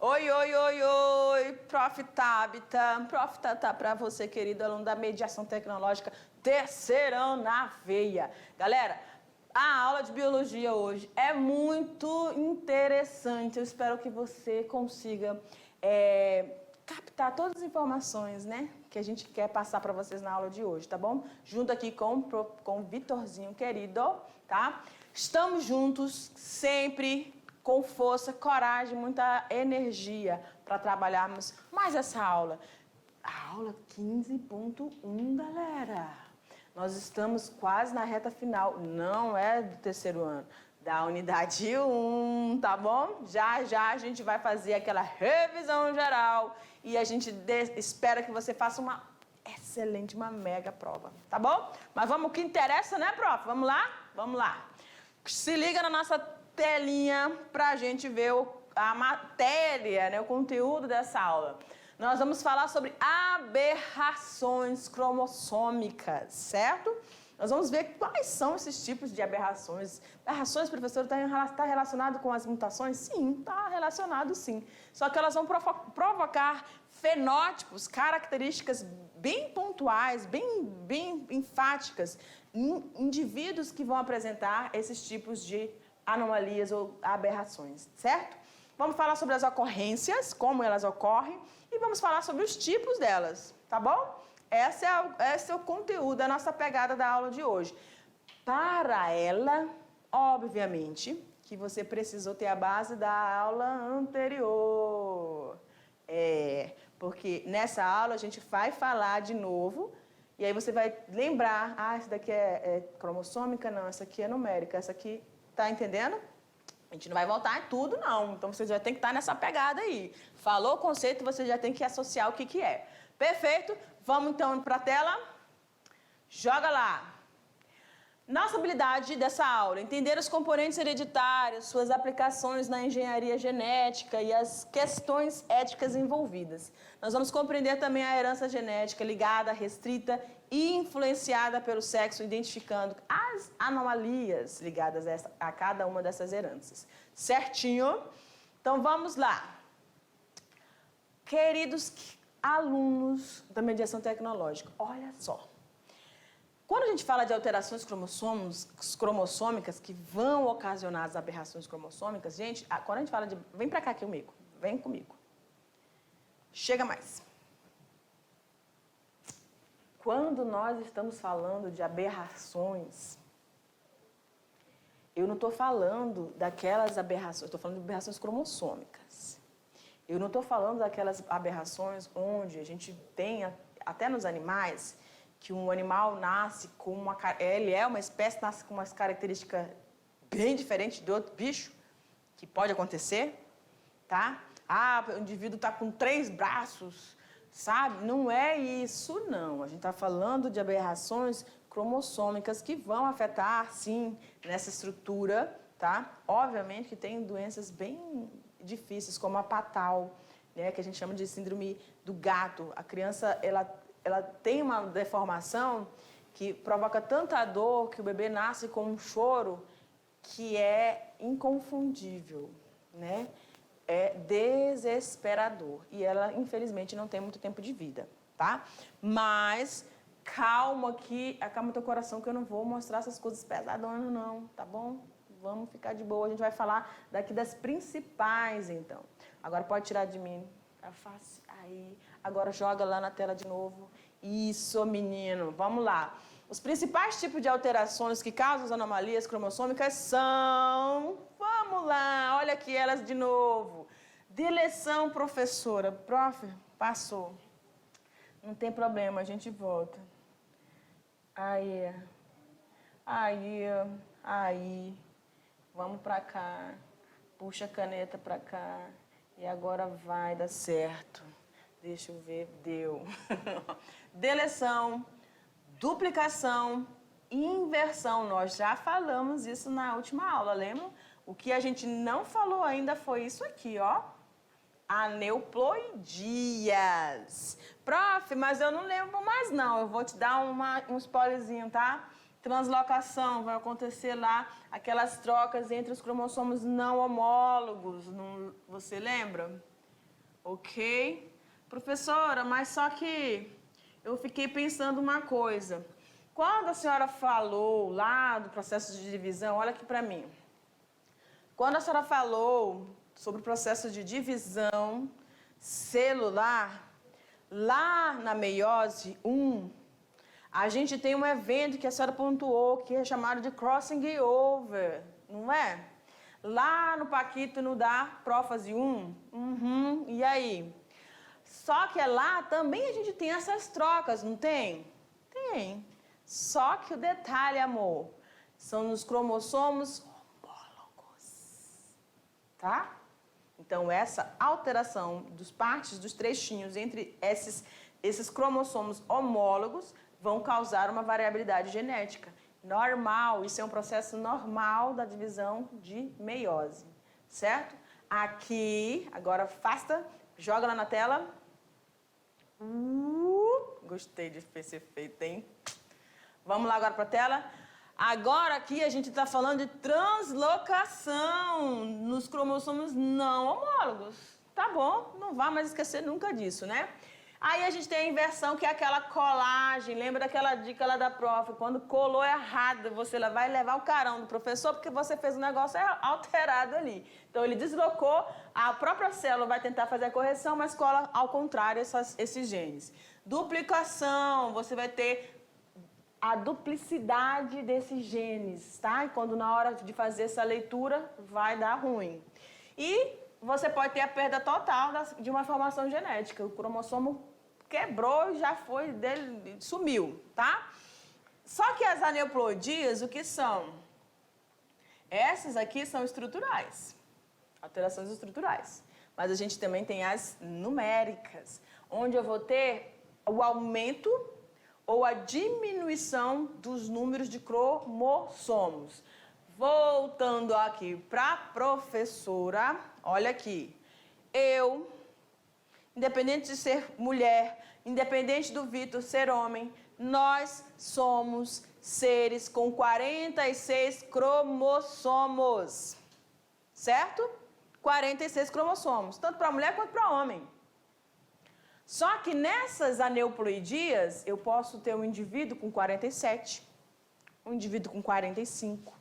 Oi, oi, oi, oi, Prof. Tabita. Prof. Tá para você, querido aluno da Mediação Tecnológica, terceirão na veia. Galera, a aula de biologia hoje é muito interessante. Eu espero que você consiga captar todas as informações, né, que a gente quer passar para vocês na aula de hoje, tá bom? Junto aqui com o Vitorzinho, querido, tá? Estamos juntos sempre com força, coragem, muita energia para trabalharmos mais essa aula. A aula 15.1, galera. Nós estamos quase na reta final, não é do terceiro ano, da unidade 1, tá bom? Já já a gente vai fazer aquela revisão geral e a gente espera que você faça uma excelente, uma mega prova, tá bom? Mas vamos, o que interessa, né, prof? Vamos lá? Vamos lá. Se liga na nossa telinha para a gente ver a matéria, né, o conteúdo dessa aula. Nós vamos falar sobre aberrações cromossômicas, certo? Nós vamos ver quais são esses tipos de aberrações. Aberrações, professor, está relacionado com as mutações? Sim, está relacionado sim. Só que elas vão provocar fenótipos, características bem pontuais, bem enfáticas, em indivíduos que vão apresentar esses tipos de anomalias ou aberrações, certo? Vamos falar sobre as ocorrências, como elas ocorrem, e vamos falar sobre os tipos delas, tá bom? Esse é o conteúdo da nossa pegada da aula de hoje. Para ela, obviamente, que você precisou ter a base da aula anterior. Porque nessa aula a gente vai falar de novo, e aí você vai lembrar, essa daqui é cromossômica, não, essa aqui é numérica, essa aqui, tá entendendo? A gente não vai voltar em tudo, não. Então, você já tem que estar nessa pegada aí. Falou o conceito, você já tem que associar o que é. Perfeito? Vamos, então, para a tela? Joga lá. Nossa habilidade dessa aula, entender os componentes hereditários, suas aplicações na engenharia genética e as questões éticas envolvidas. Nós vamos compreender também a herança genética ligada, restrita e influenciada pelo sexo, identificando as anomalias ligadas a cada uma dessas heranças. Certinho? Então, vamos lá. Queridos alunos da mediação tecnológica, olha só. Quando a gente fala de alterações cromossômicas que vão ocasionar as aberrações cromossômicas, gente, quando a gente fala de... Vem pra cá comigo, vem comigo. Chega mais. Quando nós estamos falando de aberrações, eu não estou falando daquelas aberrações, eu estou falando de aberrações cromossômicas. Eu não estou falando daquelas aberrações onde a gente tem, até nos animais, que um animal nasce com uma... Ele é uma espécie, nasce com umas características bem diferentes de outro bicho, que pode acontecer, tá? O indivíduo está com 3 braços, sabe? Não é isso, não. A gente está falando de aberrações cromossômicas que vão afetar, sim, nessa estrutura, tá? Obviamente que tem doenças bem difíceis, como a Patal, né? Que a gente chama de síndrome do gato. A criança, ela tem uma deformação que provoca tanta dor que o bebê nasce com um choro que é inconfundível, né? É desesperador. E ela, infelizmente, não tem muito tempo de vida, tá? Mas calma teu coração, que eu não vou mostrar essas coisas pesadonas, não, tá bom? Vamos ficar de boa. A gente vai falar daqui das principais, então. Agora pode tirar de mim. Face aí. Agora joga lá na tela de novo. Isso, menino. Vamos lá. Os principais tipos de alterações que causam as anomalias cromossômicas são... Vamos lá, olha aqui elas de novo. Deleção, professora. Prof, passou. Não tem problema, a gente volta. Aí. Vamos pra cá. Puxa a caneta pra cá. E agora vai dar certo. Deixa eu ver, deu. Deleção, duplicação, inversão. Nós já falamos isso na última aula, lembram? O que a gente não falou ainda foi isso aqui, ó. Aneuploidias. Prof, mas eu não lembro mais não. Eu vou te dar um spoilerzinho, tá? Translocação, vai acontecer lá aquelas trocas entre os cromossomos não homólogos. Você lembra? Ok. Professora, mas só que eu fiquei pensando uma coisa. Quando a senhora falou lá do processo de divisão, olha aqui para mim. Quando a senhora falou sobre o processo de divisão celular, lá na meiose 1, a gente tem um evento que a senhora pontuou, que é chamado de crossing over, não é? Lá no Paquito, no da prófase 1. E aí? Só que lá também a gente tem essas trocas, não tem? Tem. Só que o detalhe, amor, são nos cromossomos homólogos, tá? Então, essa alteração dos partes dos trechinhos entre esses cromossomos homólogos vão causar uma variabilidade genética. Normal, isso é um processo normal da divisão de meiose, certo? Aqui, agora afasta, joga lá na tela. Gostei de esse efeito, hein? Vamos lá agora para a tela. Agora aqui a gente está falando de translocação nos cromossomos não homólogos. Tá bom, não vá mais esquecer nunca disso, né? Aí a gente tem a inversão, que é aquela colagem. Lembra daquela dica lá da prof? Quando colou errado, você vai levar o carão do professor porque você fez um negócio alterado ali. Então ele deslocou, a própria célula vai tentar fazer a correção, mas cola ao contrário esses genes. Duplicação, você vai ter a duplicidade desses genes, tá? E quando na hora de fazer essa leitura, vai dar ruim. E você pode ter a perda total de uma formação genética. O cromossomo quebrou e já foi dele, sumiu, tá? Só que as aneuploidias, o que são? Essas aqui são estruturais, alterações estruturais. Mas a gente também tem as numéricas, onde eu vou ter o aumento ou a diminuição dos números de cromossomos. Voltando aqui para a professora, olha aqui. Eu, independente de ser mulher, independente do Vitor ser homem, nós somos seres com 46 cromossomos. Certo? 46 cromossomos, tanto para mulher quanto para homem. Só que nessas aneuploidias, eu posso ter um indivíduo com 47, um indivíduo com 45.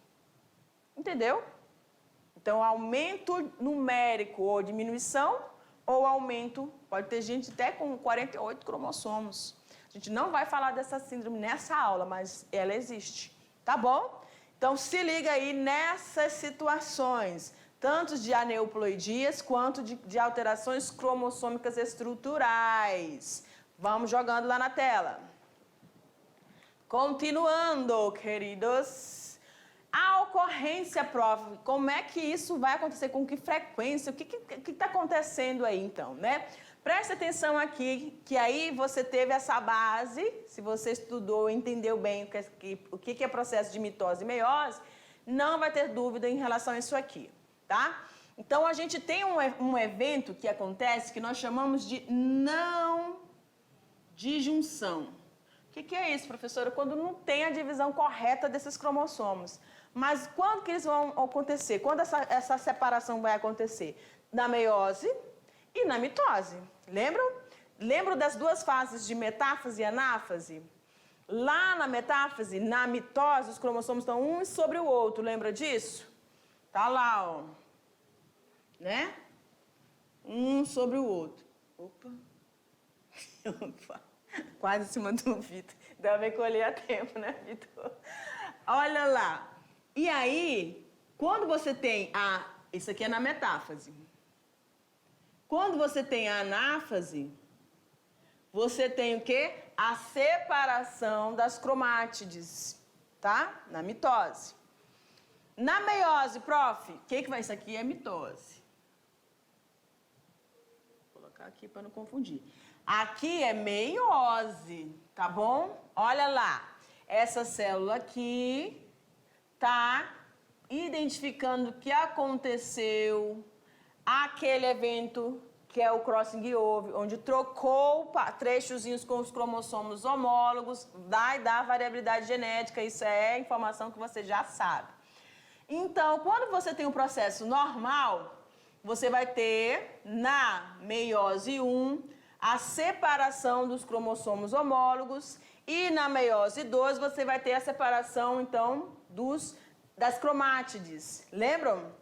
Entendeu? Então, aumento numérico ou diminuição, ou aumento, pode ter gente até com 48 cromossomos. A gente não vai falar dessa síndrome nessa aula, mas ela existe, tá bom? Então, se liga aí nessas situações, tanto de aneuploidias quanto de alterações cromossômicas estruturais. Vamos jogando lá na tela. Continuando, queridos. A ocorrência, prof, como é que isso vai acontecer? Com que frequência? O que está acontecendo aí, então, né? Preste atenção aqui, que aí você teve essa base, se você estudou, entendeu bem o que é processo de mitose e meiose, não vai ter dúvida em relação a isso aqui, tá? Então, a gente tem um evento que acontece que nós chamamos de não disjunção. O que é isso, professora? Quando não tem a divisão correta desses cromossomos. Mas quando que eles vão acontecer? Quando essa separação vai acontecer? Na meiose e na mitose. Lembram? Lembram das duas fases de metáfase e anáfase? Lá na metáfase, na mitose, os cromossomos estão um sobre o outro. Lembra disso? Tá lá, ó. Né? Um sobre o outro. Opa. Opa. Quase em cima do Vitor. Ainda bem que eu olhei a tempo, né, Vitor? Olha lá. E aí, quando você tem isso aqui é na metáfase. Quando você tem a anáfase, você tem o quê? A separação das cromátides, tá? Na mitose. Na meiose, prof, o que vai? Isso aqui é mitose. Vou colocar aqui para não confundir. Aqui é meiose, tá bom? Olha lá. Essa célula aqui está identificando o que aconteceu, aquele evento que é o crossing over, onde trocou trechozinhos com os cromossomos homólogos, vai dar variabilidade genética, isso é informação que você já sabe. Então, quando você tem um processo normal, você vai ter na meiose 1 a separação dos cromossomos homólogos e na meiose 2 você vai ter a separação, então, das cromátides. Lembram?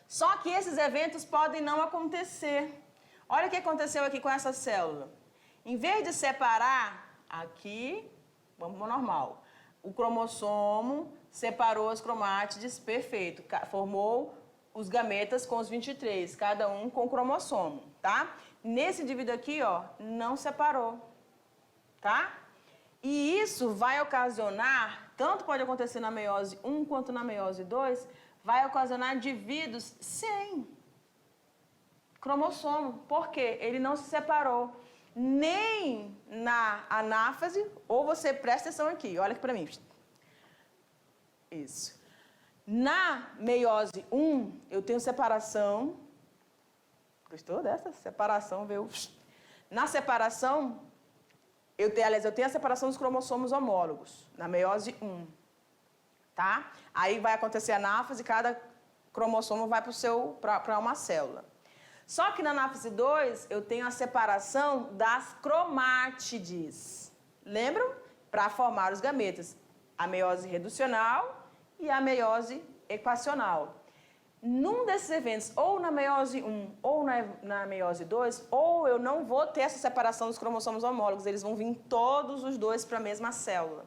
Só que esses eventos podem não acontecer. Olha o que aconteceu aqui com essa célula. Em vez de separar aqui, vamos para o normal. O cromossomo separou as cromátides, perfeito. Formou os gametas com os 23, cada um com cromossomo, tá? Nesse indivíduo aqui, ó, não separou, tá? E isso vai ocasionar, tanto pode acontecer na meiose 1 quanto na meiose 2, vai ocasionar indivíduos sem cromossomo. Por quê? Ele não se separou nem na anáfase, ou você presta atenção aqui, olha aqui pra mim. Isso. Na meiose 1, eu tenho separação. Gostou dessa? Separação veio. Na separação, eu tenho a separação dos cromossomos homólogos, na meiose 1. Tá? Aí vai acontecer a anáfase, cada cromossomo vai para uma célula. Só que na anáfase 2, eu tenho a separação das cromátides. Lembram? Para formar os gametas. A meiose reducional e a meiose equacional. Num desses eventos, ou na meiose 1 ou na meiose 2, ou eu não vou ter essa separação dos cromossomos homólogos, eles vão vir todos os dois para a mesma célula.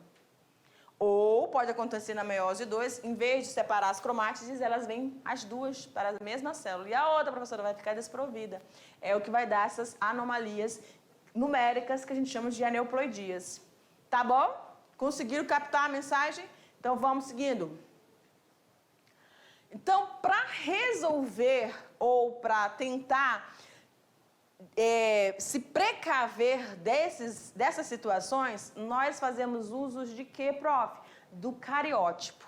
Ou pode acontecer na meiose 2, em vez de separar as cromátides, elas vêm as duas para a mesma célula. E a outra, professora, vai ficar desprovida. É o que vai dar essas anomalias numéricas que a gente chama de aneuploidias. Tá bom? Conseguiram captar a mensagem? Então vamos seguindo. Então, para resolver ou para tentar se precaver dessas situações, nós fazemos uso de quê, prof? Do cariótipo.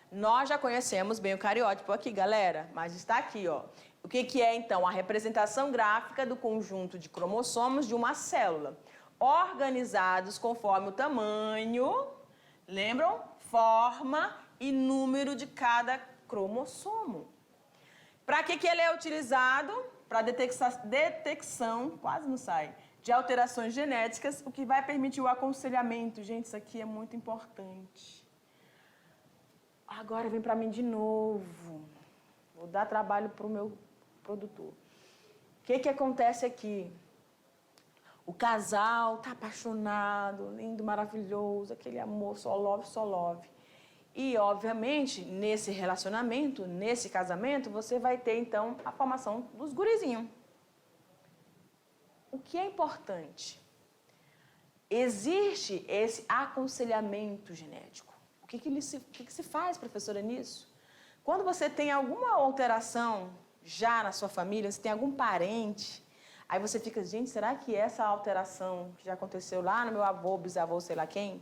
Nós já conhecemos bem o cariótipo aqui, galera, mas está aqui, ó. O que é, então? A representação gráfica do conjunto de cromossomos de uma célula, organizados conforme o tamanho, lembram? Forma e número de cada cromossomo. Para que ele é utilizado? Para detecção, quase não sai, de alterações genéticas, o que vai permitir o aconselhamento. Gente, isso aqui é muito importante. Agora vem para mim de novo. Vou dar trabalho para o meu produtor. O que acontece aqui? O casal está apaixonado, lindo, maravilhoso, aquele amor, só love. E, obviamente, nesse relacionamento, nesse casamento, você vai ter, então, a formação dos gurizinhos. O que é importante? Existe esse aconselhamento genético. O que se faz, professora, nisso? Quando você tem alguma alteração já na sua família, você tem algum parente, aí você fica, gente, será que essa alteração que já aconteceu lá no meu avô, bisavô, sei lá quem,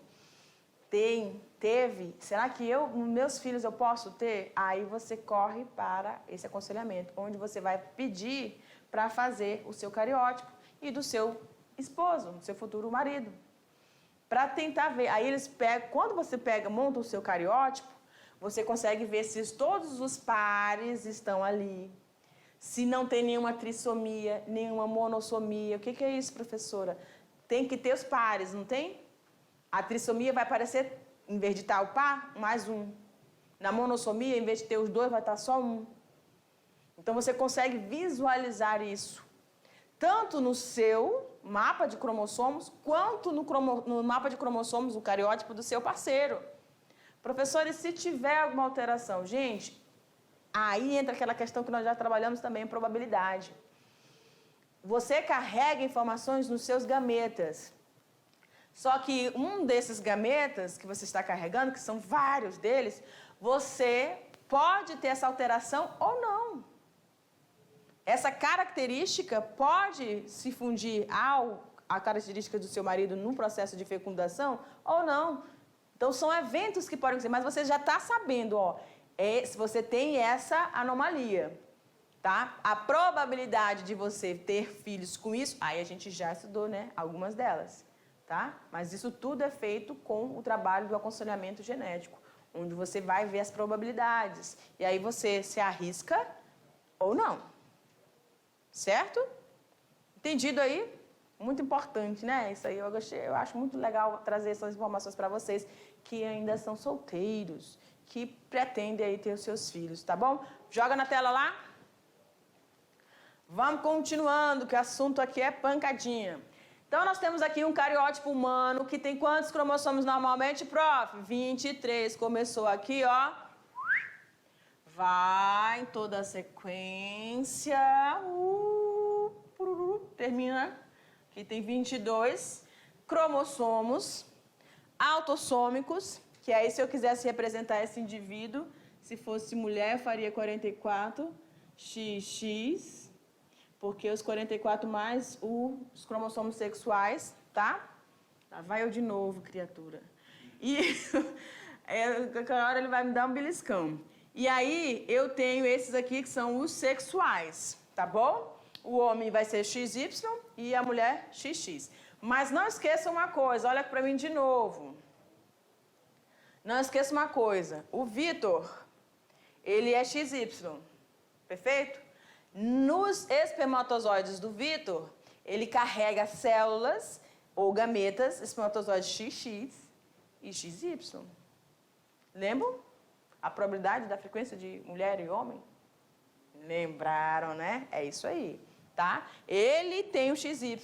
teve, será que meus filhos eu posso ter? Aí você corre para esse aconselhamento, onde você vai pedir para fazer o seu cariótipo e do seu esposo, do seu futuro marido. Para tentar ver. Aí eles pegam, quando você monta o seu cariótipo, você consegue ver se todos os pares estão ali. Se não tem nenhuma trissomia, nenhuma monossomia. O que é isso, professora? Tem que ter os pares, não tem? A trissomia vai aparecer, em vez de estar o par, mais um. Na monossomia, em vez de ter os dois, vai estar só um. Então, você consegue visualizar isso. Tanto no seu mapa de cromossomos, quanto no mapa de cromossomos, o cariótipo do seu parceiro. Professor, e se tiver alguma alteração? Gente, aí entra aquela questão que nós já trabalhamos também, probabilidade. Você carrega informações nos seus gametas. Só que um desses gametas que você está carregando, que são vários deles, você pode ter essa alteração ou não. Essa característica pode se fundir à característica do seu marido no processo de fecundação ou não. Então, são eventos que podem ser, mas você já está sabendo, ó, se você tem essa anomalia, tá? A probabilidade de você ter filhos com isso, aí a gente já estudou, né, algumas delas. Tá? Mas isso tudo é feito com o trabalho do aconselhamento genético, onde você vai ver as probabilidades. E aí você se arrisca ou não. certo? Entendido aí? Muito importante, né? Isso aí eu acho muito legal trazer essas informações para vocês que ainda são solteiros, que pretendem aí ter os seus filhos, tá bom? Joga na tela lá. Vamos continuando, que o assunto aqui é pancadinha. Então, nós temos aqui um cariótipo humano que tem quantos cromossomos normalmente, prof? 23. Começou aqui, ó. Vai em toda a sequência. Termina. Aqui tem 22 cromossomos autossômicos, que aí se eu quisesse representar esse indivíduo, se fosse mulher, eu faria 44XX, porque os 44 mais os cromossomos sexuais, tá? Lá vai eu de novo, criatura. E cada hora ele vai me dar um beliscão. E aí eu tenho esses aqui que são os sexuais, tá bom? O homem vai ser XY e a mulher XX. Mas não esqueça uma coisa, olha para mim de novo. Não esqueça uma coisa, o Vitor, ele é XY, perfeito? Nos espermatozoides do Vitor, ele carrega células ou gametas, espermatozoides XX e XY. Lembram a probabilidade da frequência de mulher e homem? Lembraram, né? É isso aí, tá? Ele tem o XY,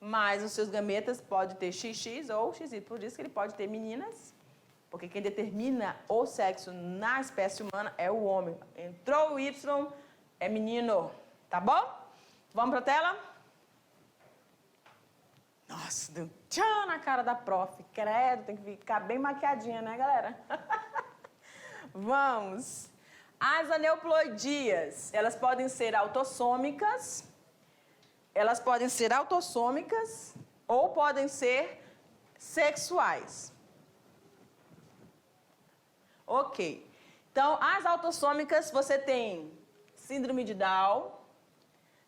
mas os seus gametas podem ter XX ou XY, por isso que ele pode ter meninas, porque quem determina o sexo na espécie humana é o homem. Entrou o Y, é menino, tá bom? Vamos pra tela? Nossa, deu um tchan na cara da prof. Credo, tem que ficar bem maquiadinha, né, galera? Vamos. As aneuploidias, elas podem ser autossômicas ou podem ser sexuais. Ok. Então, as autossômicas, você tem síndrome de Down,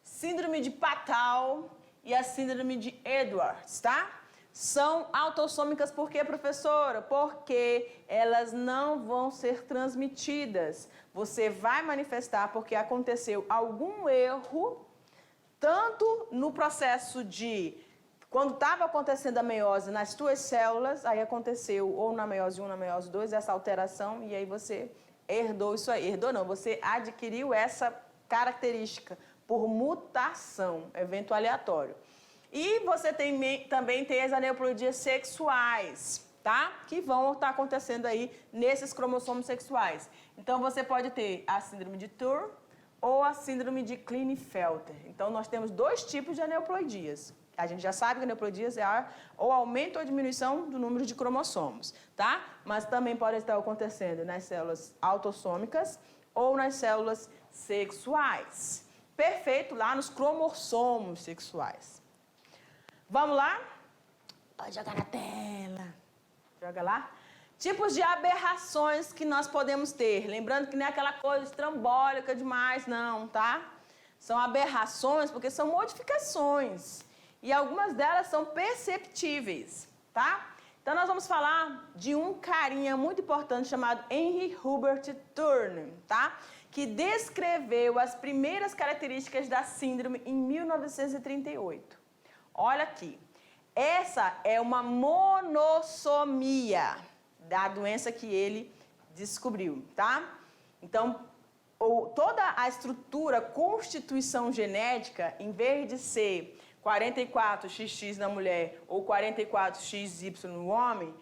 síndrome de Patau e a síndrome de Edwards, tá? São autossômicas por quê, professora? Porque elas não vão ser transmitidas. Você vai manifestar porque aconteceu algum erro, tanto no processo de, quando estava acontecendo a meiose nas tuas células, aí aconteceu ou na meiose 1, na meiose 2, essa alteração, e aí você herdou isso aí. Herdou não, você adquiriu essa característica por mutação, evento aleatório. E você também tem as aneuploidias sexuais, tá? Que vão estar acontecendo aí nesses cromossomos sexuais. Então, você pode ter a síndrome de Turr ou a síndrome de Klinefelter. Então, nós temos dois tipos de aneuploidias. A gente já sabe que aneuploidias é ou aumento ou diminuição do número de cromossomos, tá? Mas também pode estar acontecendo nas células autossômicas ou nas células sexuais. Perfeito, lá nos cromossomos sexuais. Vamos lá? Pode jogar na tela. Joga lá. Tipos de aberrações que nós podemos ter. Lembrando que não é aquela coisa estrambólica demais, não, tá? São aberrações porque são modificações. E algumas delas são perceptíveis, tá? Então, nós vamos falar de um carinha muito importante chamado Henry Hubert Turner, tá? Que descreveu as primeiras características da síndrome em 1938. Olha aqui, essa é uma monossomia da doença que ele descobriu, tá? Então, toda a estrutura, constituição genética, em vez de ser 44XX na mulher ou 44XY no homem,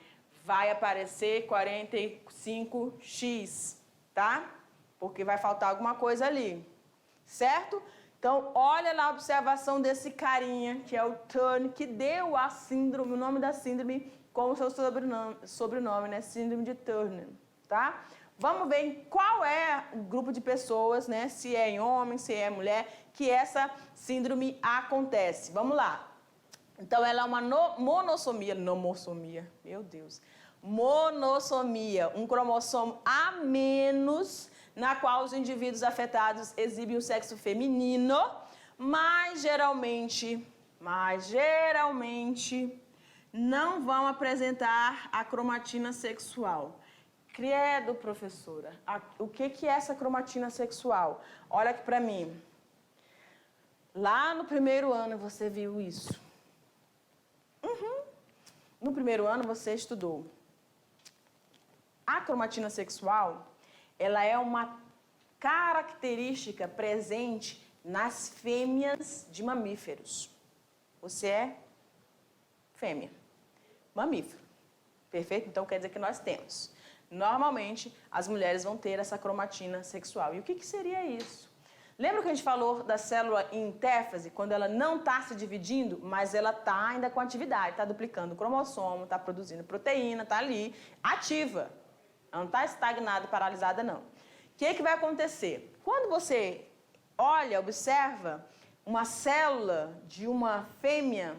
vai aparecer 45X, tá? Porque vai faltar alguma coisa ali, certo? Então, olha lá a observação desse carinha, que é o Turner, que deu a síndrome, o nome da síndrome, com o seu sobrenome, né? Síndrome de Turner, tá? Vamos ver em qual é o grupo de pessoas, né? Se é em homem, se é mulher, que essa síndrome acontece. Vamos lá. Então, ela é uma monossomia, meu Deus. Monossomia, um cromossomo a menos, na qual os indivíduos afetados exibem o sexo feminino, mas geralmente não vão apresentar a cromatina sexual. Credo, professora, o que é essa cromatina sexual? Olha aqui para mim. Lá no primeiro ano você viu isso. No primeiro ano você estudou. A cromatina sexual, ela é uma característica presente nas fêmeas de mamíferos. Você é fêmea, mamífero. Perfeito? Então quer dizer que nós temos. Normalmente, as mulheres vão ter essa cromatina sexual. E o que seria isso? Lembra que a gente falou da célula em intéfase, quando ela não está se dividindo, mas ela está ainda com atividade, está duplicando o cromossomo, está produzindo proteína, está ali, ativa. Ela não está estagnada, paralisada, não. O que vai acontecer? Quando você olha, observa uma célula de uma fêmea,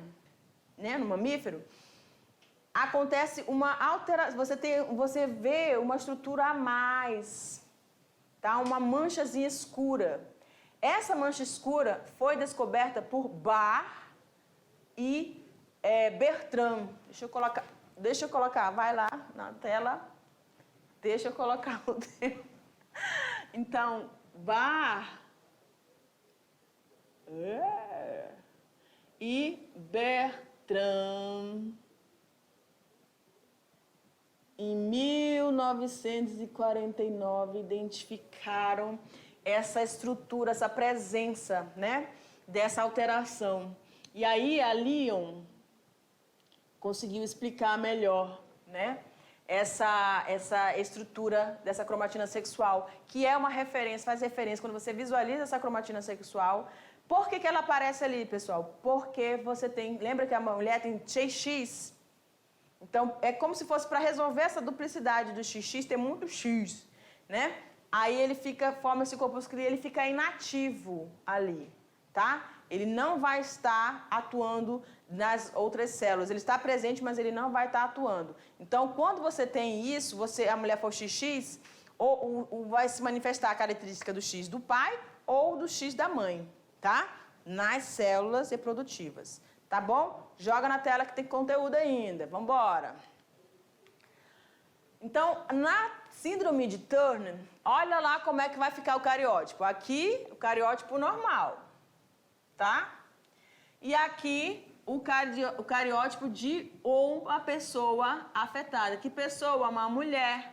né, no mamífero, acontece uma alteração, você vê uma estrutura a mais, tá? Uma manchazinha escura. Essa mancha escura foi descoberta por Barr e Bertrand. Deixa eu colocar, vai lá na tela. Deixa eu colocar o dedo. Então, Barr e Bertrand, em 1949, identificaram essa estrutura, essa presença, né, dessa alteração. E aí a Lyon conseguiu explicar melhor, né, essa estrutura dessa cromatina sexual, que é uma referência, faz referência quando você visualiza essa cromatina sexual. Por que ela aparece ali, pessoal? Porque você tem, lembra que a mulher tem XX? Então, é como se fosse para resolver essa duplicidade do XX, tem muito X, né? Aí ele forma esse corpúsculo e ele fica inativo ali, tá? Ele não vai estar atuando nas outras células. Ele está presente, mas ele não vai estar atuando. Então, quando você tem isso, a mulher for XX, ou vai se manifestar a característica do X do pai ou do X da mãe, tá? Nas células reprodutivas. Tá bom? Joga na tela que tem conteúdo ainda. Vamos embora. Então, na síndrome de Turner, olha lá como é que vai ficar o cariótipo. Aqui, o cariótipo normal, tá? E aqui, o cariótipo de uma pessoa afetada. Que pessoa? Uma mulher.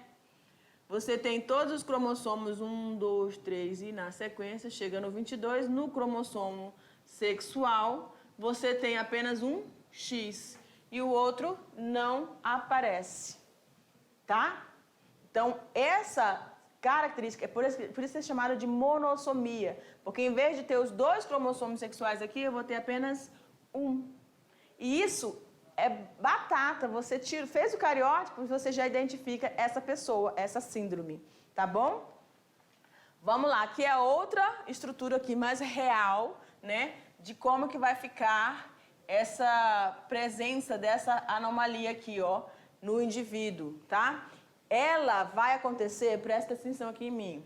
Você tem todos os cromossomos 1, 2, 3 e na sequência, chega no 22, no cromossomo sexual, você tem apenas um X e o outro não aparece, tá? Então, essa característica, por isso é chamada de monossomia, porque em vez de ter os 2 cromossomos sexuais aqui, eu vou ter apenas um. E isso é batata, você fez o cariótipo e você já identifica essa pessoa, essa síndrome, tá bom? Vamos lá, aqui é outra estrutura aqui mais real, né, de como que vai ficar essa presença dessa anomalia aqui, ó, no indivíduo, tá? Ela vai acontecer, presta atenção aqui em mim.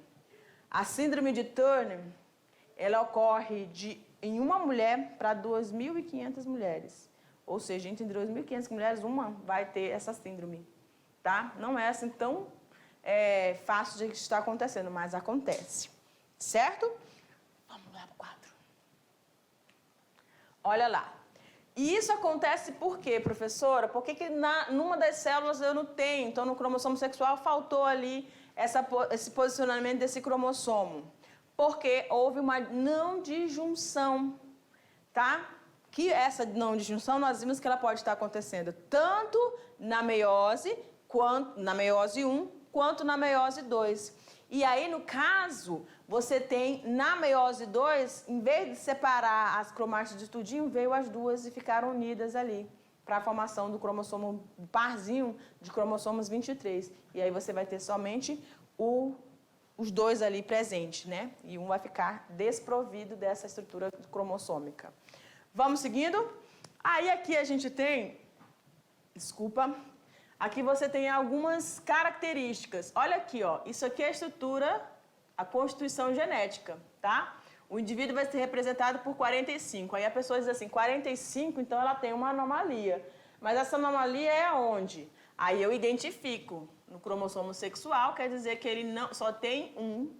A síndrome de Turner, ela ocorre em uma mulher para 2.500 mulheres. Ou seja, entre 2.500 mulheres, uma vai ter essa síndrome, tá? Não é assim tão fácil de estar acontecendo, mas acontece, certo? Vamos lá para o quadro. Olha lá. E isso acontece por quê, professora? Porque numa das células eu não tenho, então no cromossomo sexual faltou ali esse posicionamento desse cromossomo. Porque houve uma não disjunção, tá? Que essa não disjunção nós vimos que ela pode estar acontecendo tanto na meiose 1, quanto na meiose 2. E aí, no caso, você tem, na meiose 2, em vez de separar as cromátides de tudinho, veio as duas e ficaram unidas ali, para a formação do cromossomo, parzinho de cromossomos 23. E aí você vai ter somente os 2 ali presentes, né? E um vai ficar desprovido dessa estrutura cromossômica. Vamos seguindo? Aí aqui a gente tem, aqui você tem algumas características. Olha aqui, ó, isso aqui é a estrutura, a constituição genética, tá? O indivíduo vai ser representado por 45. Aí a pessoa diz assim, 45, então ela tem uma anomalia. Mas essa anomalia é onde? Aí eu identifico no cromossomo sexual, quer dizer que ele só tem um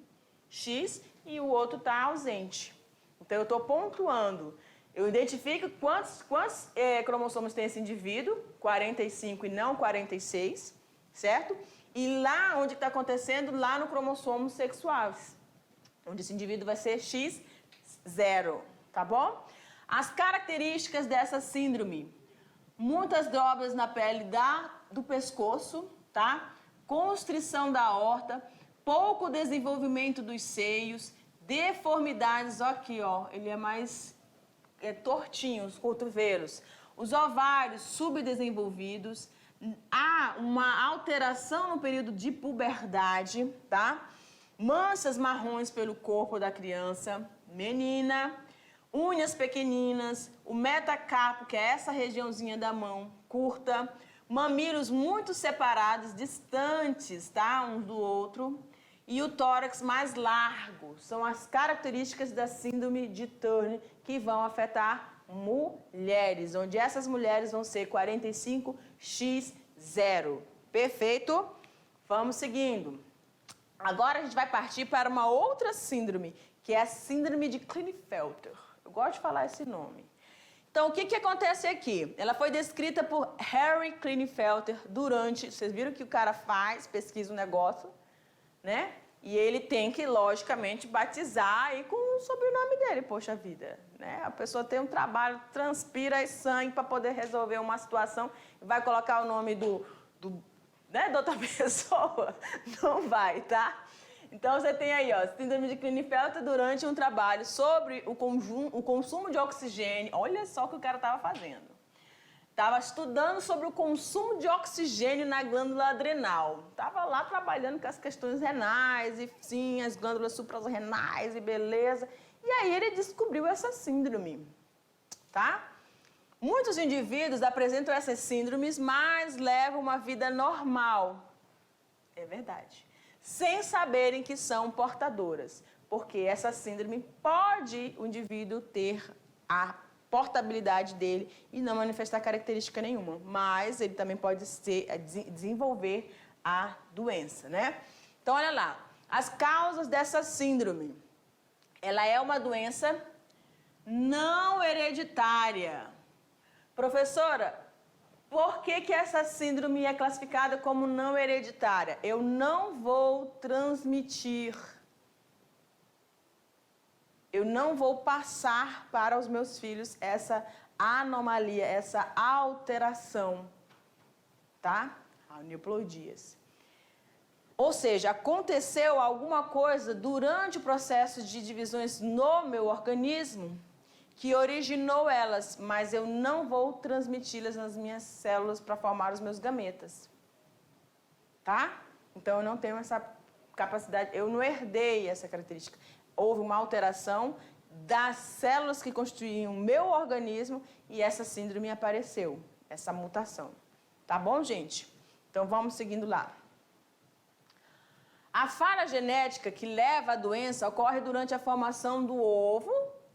X e o outro está ausente. O Então, eu estou pontuando. Eu identifico quantos cromossomos tem esse indivíduo, 45 e não 46, certo? E lá onde está acontecendo, lá no cromossomo sexuais, onde esse indivíduo vai ser X0, tá bom? As características dessa síndrome: muitas dobras na pele do pescoço, tá? Constrição da aorta, pouco desenvolvimento dos seios, deformidades, aqui ó, ele é mais tortinho, os cotovelos, os ovários subdesenvolvidos, há uma alteração no período de puberdade, tá? Manchas marrons pelo corpo da criança, menina, unhas pequeninas, o metacarpo, que é essa regiãozinha da mão, curta, mamilos muito separados, distantes, tá? Um do outro, e o tórax mais largo. São as características da síndrome de Turner que vão afetar mulheres, onde essas mulheres vão ser 45X0. Perfeito? Vamos seguindo. Agora a gente vai partir para uma outra síndrome, que é a síndrome de Klinefelter. Eu gosto de falar esse nome. Então, o que acontece aqui? Ela foi descrita por Harry Klinefelter durante... Vocês viram que o cara pesquisa um negócio, né? E ele tem que, logicamente, batizar aí com o sobrenome dele, poxa vida. Né? A pessoa tem um trabalho, transpira sangue para poder resolver uma situação e vai colocar o nome da outra pessoa? Não vai, tá? Então, você tem aí, ó, síndrome de Klinefelter durante um trabalho sobre o consumo de oxigênio. Olha só o que o cara estava fazendo. Estava estudando sobre o consumo de oxigênio na glândula adrenal. Estava lá trabalhando com as questões renais e, sim, as glândulas suprarrenais e beleza. E aí ele descobriu essa síndrome, tá? Muitos indivíduos apresentam essas síndromes, mas levam uma vida normal. É verdade. Sem saberem que são portadoras. Porque essa síndrome pode o indivíduo ter a portabilidade dele e não manifestar característica nenhuma. Mas ele também pode desenvolver a doença, né? Então, olha lá. As causas dessa síndrome. Ela é uma doença não hereditária. Professora, por que essa síndrome é classificada como não hereditária? Eu não vou transmitir. Eu não vou passar para os meus filhos essa anomalia, essa alteração, tá? Aneuploidias. Ou seja, aconteceu alguma coisa durante o processo de divisões no meu organismo que originou elas, mas eu não vou transmiti-las nas minhas células para formar os meus gametas. Tá? Então, eu não tenho essa capacidade, eu não herdei essa característica. Houve uma alteração das células que constituíam o meu organismo e essa síndrome apareceu, essa mutação. Tá bom, gente? Então, vamos seguindo lá. A falha genética que leva à doença ocorre durante a formação do ovo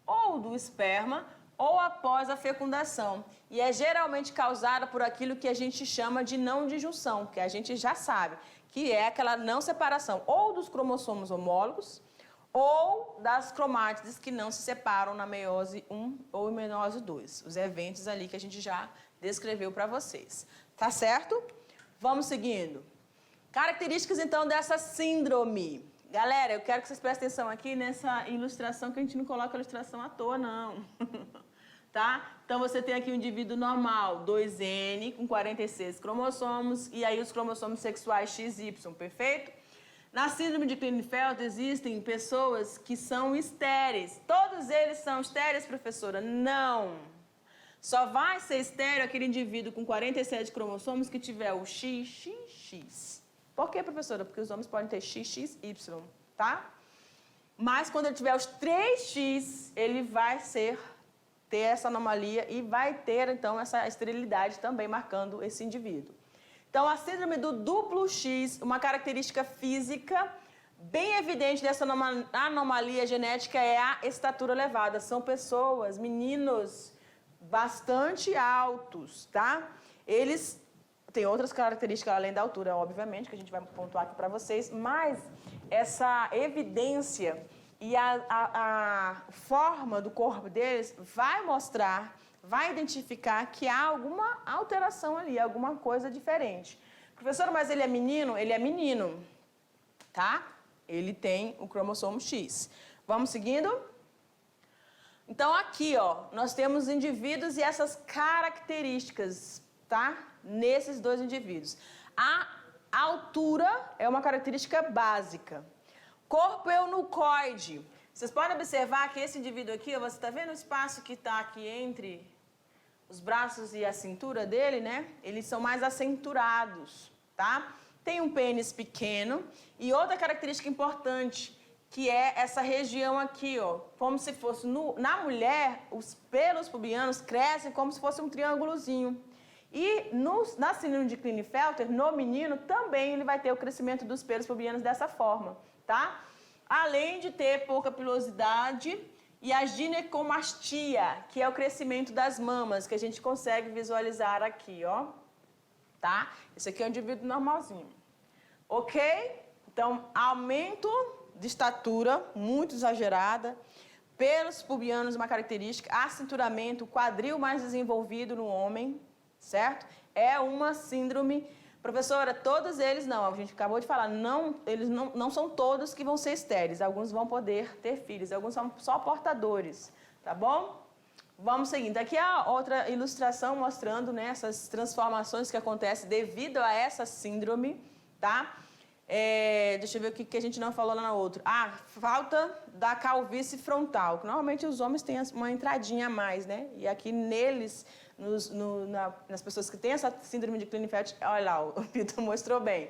ou do esperma ou após a fecundação. E é geralmente causada por aquilo que a gente chama de não disjunção, que a gente já sabe, que é aquela não separação ou dos cromossomos homólogos ou das cromátides que não se separam na meiose 1 ou meiose 2. Os eventos ali que a gente já descreveu para vocês. Tá certo? Vamos seguindo. Características, então, dessa síndrome. Galera, eu quero que vocês prestem atenção aqui nessa ilustração, que a gente não coloca a ilustração à toa, não. Tá? Então, você tem aqui um indivíduo normal, 2N, com 46 cromossomos, e aí os cromossomos sexuais XY, perfeito? Na síndrome de Klinefelter existem pessoas que são estéreis. Todos eles são estéreis, professora? Não. Só vai ser estéreo aquele indivíduo com 47 cromossomos que tiver o XXX. Por quê, professora? Porque os homens podem ter XXY, tá? Mas quando ele tiver os 3X, ele vai ter essa anomalia e vai ter, então, essa esterilidade também marcando esse indivíduo. Então, a síndrome do duplo X, uma característica física bem evidente dessa anomalia genética é a estatura elevada. São pessoas, meninos, bastante altos, tá? Eles têm outras características além da altura, obviamente, que a gente vai pontuar aqui para vocês, mas essa evidência e a forma do corpo deles vai mostrar, vai identificar que há alguma alteração ali, alguma coisa diferente. Professor, mas ele é menino? Ele é menino, tá? Ele tem o cromossomo X. Vamos seguindo? Então, aqui, ó, nós temos indivíduos e essas características, tá? Nesses dois indivíduos. A altura é uma característica básica. Corpo eunucoide. Vocês podem observar que esse indivíduo aqui, ó, você está vendo o espaço que está aqui entre os braços e a cintura dele, né? Eles são mais acenturados, tá? Tem um pênis pequeno e outra característica importante, que é essa região aqui, ó, como se fosse na mulher, os pelos pubianos crescem como se fosse um triângulozinho. E na síndrome de Klinefelter, no menino, também ele vai ter o crescimento dos pelos pubianos dessa forma, tá? Além de ter pouca pilosidade e a ginecomastia, que é o crescimento das mamas, que a gente consegue visualizar aqui, ó, tá? Esse aqui é um indivíduo normalzinho, ok? Então, aumento de estatura, muito exagerada, pelos pubianos, uma característica, acinturamento, quadril mais desenvolvido no homem, certo? É uma síndrome. Professora, todos eles não, a gente acabou de falar, eles não são todos que vão ser estéreis, alguns vão poder ter filhos, alguns são só portadores, tá bom? Vamos seguindo. Aqui é a outra ilustração mostrando, né, essas transformações que acontecem devido a essa síndrome, tá? Deixa eu ver o que a gente não falou lá na outra. Falta da calvície frontal, que normalmente os homens têm uma entradinha a mais, né? E aqui neles, nas pessoas que têm essa síndrome de Klinefelter, olha lá, o Pito mostrou bem,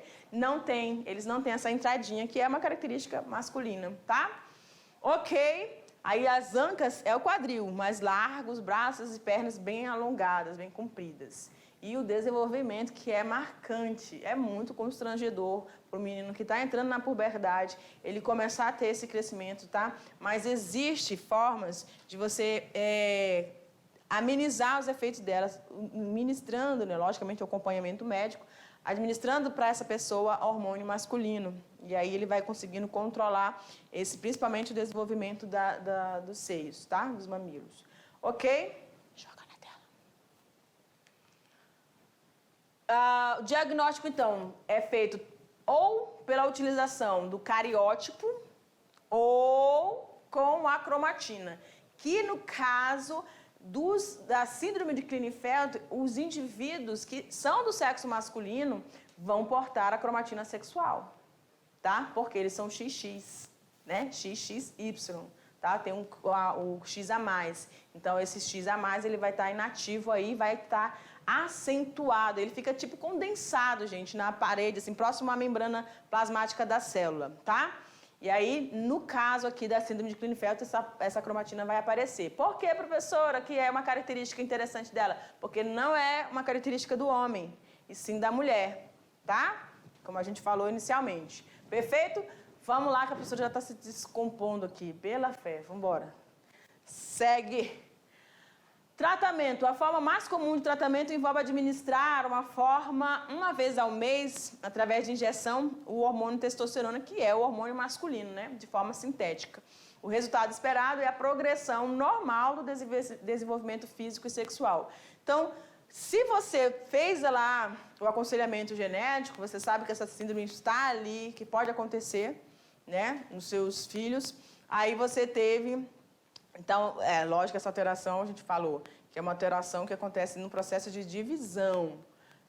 eles não têm essa entradinha, que é uma característica masculina, tá? Ok, aí as ancas é o quadril, mais largos, braços e pernas bem alongadas, bem compridas. E o desenvolvimento, que é marcante, é muito constrangedor para o menino que está entrando na puberdade, ele começar a ter esse crescimento, tá? Mas existem formas de você amenizar os efeitos delas, ministrando, né, logicamente, o acompanhamento médico, administrando para essa pessoa hormônio masculino. E aí ele vai conseguindo controlar principalmente o desenvolvimento dos seios, tá? Dos mamilos. Ok? O diagnóstico, então, é feito ou pela utilização do cariótipo ou com a cromatina, que no caso da síndrome de Klinefelter, os indivíduos que são do sexo masculino vão portar a cromatina sexual, tá? Porque eles são XX, né? XXY, tá? Tem o X a mais. Então, esse X a mais, ele vai estar inativo aí, vai estar acentuado, ele fica tipo condensado, gente, na parede, assim, próximo à membrana plasmática da célula, tá? E aí, no caso aqui da síndrome de Klinefelter, essa cromatina vai aparecer. Por que, professora, que é uma característica interessante dela? Porque não é uma característica do homem, e sim da mulher, tá? Como a gente falou inicialmente. Perfeito? Vamos lá, que a professora já está se descompondo aqui, pela fé. Vamos embora. Segue. Tratamento. A forma mais comum de tratamento envolve administrar uma vez ao mês, através de injeção, o hormônio testosterona, que é o hormônio masculino, né? De forma sintética. O resultado esperado é a progressão normal do desenvolvimento físico e sexual. Então, se você fez lá o aconselhamento genético, você sabe que essa síndrome está ali, que pode acontecer, né? Nos seus filhos. Aí você teve... Então, lógico, essa alteração, a gente falou, que é uma alteração que acontece no processo de divisão.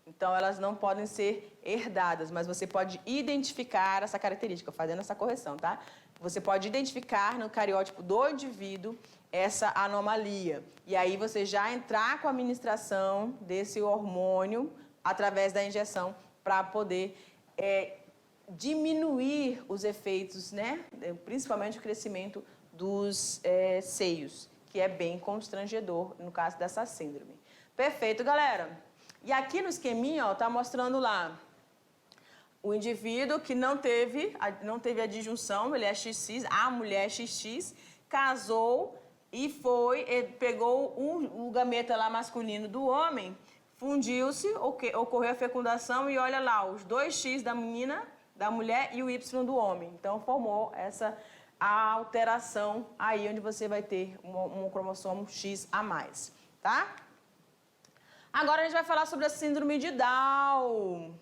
Então, elas não podem ser herdadas, mas você pode identificar essa característica, fazendo essa correção, tá? Você pode identificar no cariótipo do indivíduo essa anomalia. E aí, você já entrar com a administração desse hormônio através da injeção para poder diminuir os efeitos, né? Principalmente o crescimento dos seios, que é bem constrangedor no caso dessa síndrome. Perfeito, galera? E aqui no esqueminha, ó, tá mostrando lá o indivíduo que não teve a disjunção, ele é XX, a mulher é XX, casou e pegou o gameta lá masculino do homem, fundiu-se, ocorreu a fecundação e olha lá, os dois X da menina, da mulher e o Y do homem. Então, formou a alteração aí onde você vai ter um cromossomo X a mais, tá? Agora a gente vai falar sobre a síndrome de Down.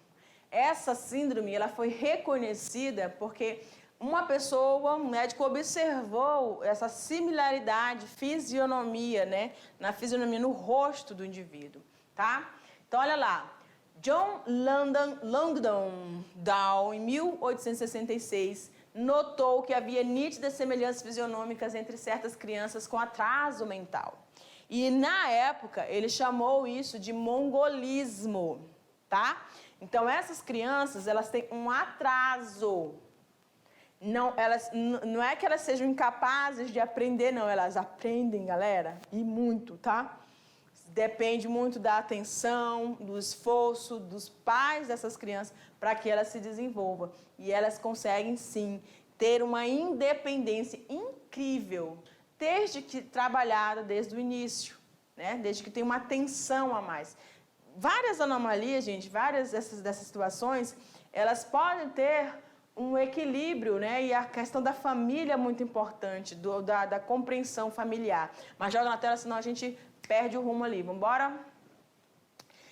Essa síndrome, ela foi reconhecida porque uma pessoa, um médico, observou essa similaridade, fisionomia, né? Na fisionomia, no rosto do indivíduo, tá? Então, olha lá. John Langdon Down, em 1866, notou que havia nítidas semelhanças fisionômicas entre certas crianças com atraso mental. E, na época, ele chamou isso de mongolismo, tá? Então, essas crianças, elas têm um atraso. Não é que elas sejam incapazes de aprender, não. Elas aprendem, galera, e muito, tá? Depende muito da atenção, do esforço dos pais dessas crianças para que elas se desenvolvam. E elas conseguem, sim, ter uma independência incrível, desde que trabalhada desde o início, né? Desde que tem uma atenção a mais. Várias anomalias, gente, várias dessas situações, elas podem ter um equilíbrio, né? E a questão da família é muito importante, da compreensão familiar. Mas joga na tela, senão a gente perde o rumo ali. Vamos embora?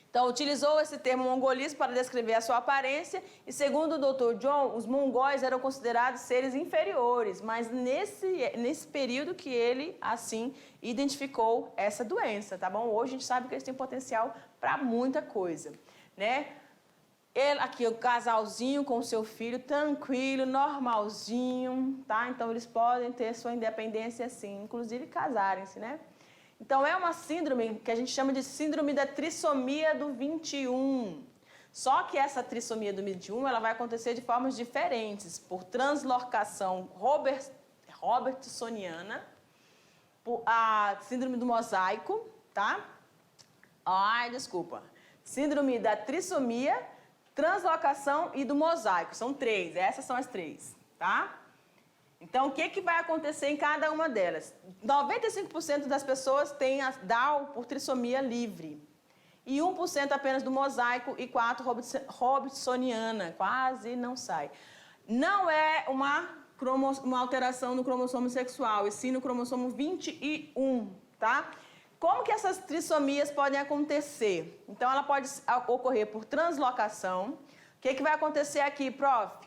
Então, utilizou esse termo mongolismo para descrever a sua aparência e, segundo o Dr. John, os mongóis eram considerados seres inferiores, mas nesse período que ele, assim, identificou essa doença, tá bom? Hoje a gente sabe que eles têm potencial para muita coisa, né? Ele, aqui, o casalzinho com o seu filho, tranquilo, normalzinho, tá? Então, eles podem ter sua independência, assim, inclusive casarem-se, né? Então, é uma síndrome que a gente chama de síndrome da trissomia do 21. Só que essa trissomia do 21, ela vai acontecer de formas diferentes, por translocação robertsoniana, por a síndrome do mosaico, tá? Síndrome da trissomia, translocação e do mosaico. São 3, essas são as 3, tá? Então, o que vai acontecer em cada uma delas? 95% das pessoas têm a Down por trissomia livre. E 1% apenas do mosaico e 4% robertsoniana. Quase não sai. Não é uma alteração no cromossomo sexual, e sim no cromossomo 21, tá? Como que essas trissomias podem acontecer? Então, ela pode ocorrer por translocação. O que vai acontecer aqui, prof?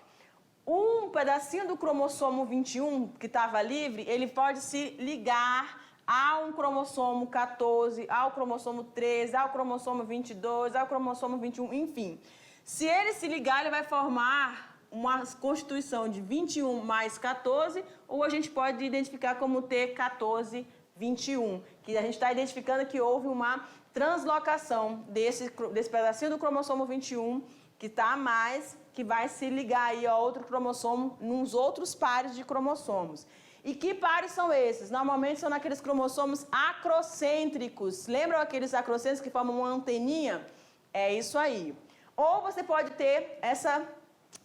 Um pedacinho do cromossomo 21 que estava livre, ele pode se ligar a um cromossomo 14, ao cromossomo 13, ao cromossomo 22, ao cromossomo 21, enfim. Se ele se ligar, ele vai formar uma constituição de 21 mais 14, ou a gente pode identificar como T1421, que a gente está identificando que houve uma translocação desse pedacinho do cromossomo 21, que está a mais, que vai se ligar aí a outro cromossomo, nos outros pares de cromossomos. E que pares são esses? Normalmente são naqueles cromossomos acrocêntricos. Lembram aqueles acrocêntricos que formam uma anteninha? É isso aí. Ou você pode ter essa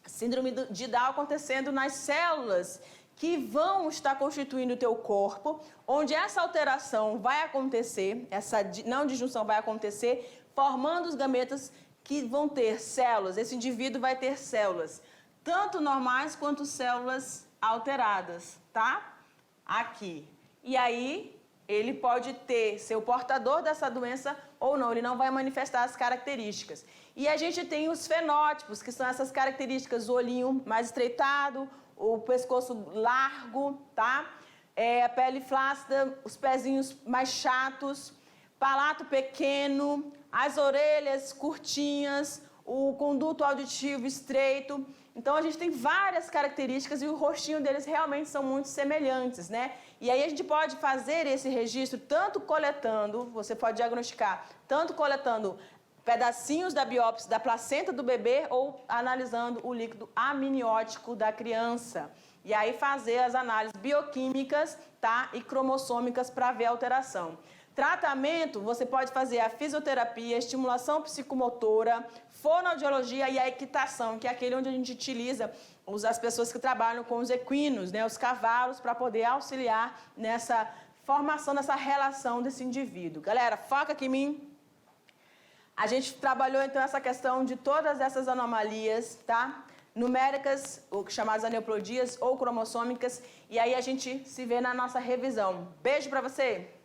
síndrome de Down acontecendo nas células que vão estar constituindo o teu corpo, onde essa alteração vai acontecer, essa não disjunção vai acontecer, formando os gametas que vão ter células. Esse indivíduo vai ter células, tanto normais quanto células alteradas, tá? Aqui. E aí, ele pode ser o portador dessa doença ou não, ele não vai manifestar as características. E a gente tem os fenótipos, que são essas características, o olhinho mais estreitado, o pescoço largo, tá? A pele flácida, os pezinhos mais chatos, palato pequeno, as orelhas curtinhas, o conduto auditivo estreito. Então, a gente tem várias características e o rostinho deles realmente são muito semelhantes, né? E aí a gente pode fazer esse registro tanto coletando, você pode diagnosticar, tanto coletando pedacinhos da biópsia da placenta do bebê ou analisando o líquido amniótico da criança. E aí fazer as análises bioquímicas, tá? E cromossômicas para ver a alteração. Tratamento, você pode fazer a fisioterapia, estimulação psicomotora, fonoaudiologia e a equitação, que é aquele onde a gente utiliza as pessoas que trabalham com os equinos, né, os cavalos, para poder auxiliar nessa formação, nessa relação desse indivíduo. Galera, foca aqui em mim. A gente trabalhou, então, essa questão de todas essas anomalias, tá? numéricas, ou chamadas aneuploidias ou cromossômicas. E aí a gente se vê na nossa revisão. Beijo pra você!